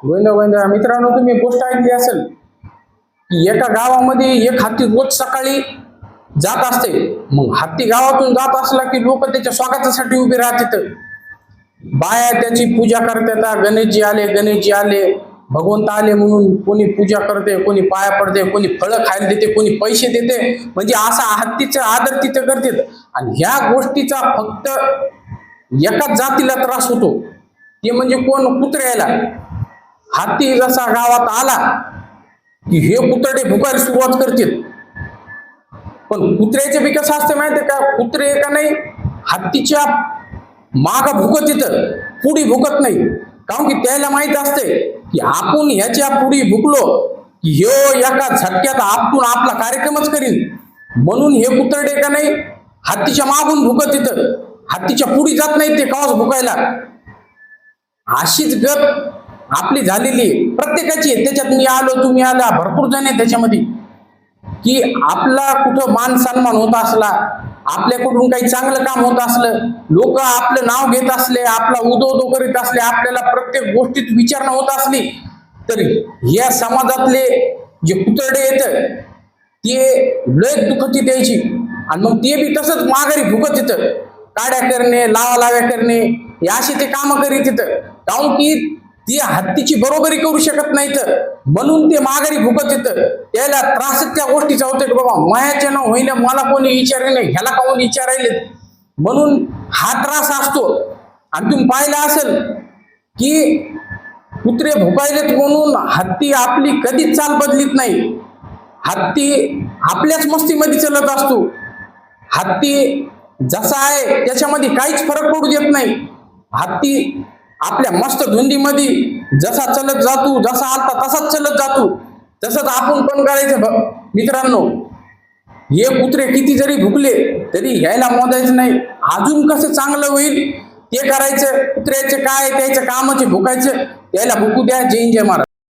गोविंदा गोविंदा मित्रांनो, तुम्ही गोष्ट ऐकली असेल की एका गावामध्ये एक हत्ती रोज सकाळी जात असते. मग हत्ती गावातून जात असला की लोक त्याच्या स्वागतासाठी उभे राहतात. बाया त्याची पूजा करतात. गणेशजी आले, गणेशजी आले, भगवंत आले म्हणून कोणी पूजा करते, कोणी पाया पडते, कोणी फळं खायला देते, कोणी पैसे देते. म्हणजे असा हत्तीचा आदर तिथे करतात. आणि ह्या गोष्टीचा फक्त एकाच जातीला त्रास होतो, ते म्हणजे कोण? कुत्र्याला. हत्ती जसा गावात आला की हे कुत्रे भुकायला सुरुवात करतील. पण कुत्र्याचे बी कसं असते माहितीये का? कुत्रे का नाही हत्तीच्या माग भुकत येतं, पुढी भुकत नाही. कारण की त्याला माहित असते की आपण ह्याच्या पुढी भुकलो की ह्यो एका झटक्यात आपटून आपला कार्यक्रमच करीन. म्हणून हे कुत्रे का नाही हत्तीच्या मागून भुकत येतं, हत्तीच्या पुढी जात नाही ते कवाच भुकायला. अशीच गत आपली झालेली प्रत्येकाची आहे. त्याच्यात मी आलो, तुम्ही आला, भरपूर जण आहे त्याच्यामध्ये. की आपला कुठं मान सन्मान होत असला, आपल्याकडून काही चांगलं काम होत असलं, लोक आपलं नाव घेत असले, आपला उदो करीत असले, आपल्याला प्रत्येक गोष्टीत विचारणा होत असली, तर या समाजातले जे कुतरडे येत ते लय दुखती द्यायची. आणि मग ते बी तसंच माघारी भुकत येतं. काड्या करणे, लाव्या करणे, हे असे ते काम करीत येतं. काऊन की ती हत्तीची बरोबरी करू शकत नाहीत, म्हणून ते माघारी भुकत येतं. त्याला त्रासच त्या गोष्टीचा होतोय की बाबा मायाच्या न होईना, मला कोणी विचारले नाही, ह्याला काऊन विचारायले, म्हणून हा त्रास असतो. आणि तुम्ही पाहिलं असेल की कुत्रे भुकायलेत म्हणून हत्ती आपली कधीच चाल बदलीत नाही. हत्ती आपल्याच मस्तीमध्ये चालत असतो. हत्ती जसा आहे त्याच्यामध्ये काहीच फरक पडू देत नाही. हत्ती आपल्या मस्त धुंदीमध्ये जसा चलत जातो, जसा आलता तसाच चलत जातो. तसंच आपण पण करायचं मित्रांनो. हे कुत्रे किती जरी भुकले तरी ह्याला मोजायचं नाही. अजून कसं चांगलं होईल ते करायचं. कुत्र्याचे काय त्याचं कामाचे भुकायचं, त्याला भुकू द्या. जय जय महाराज.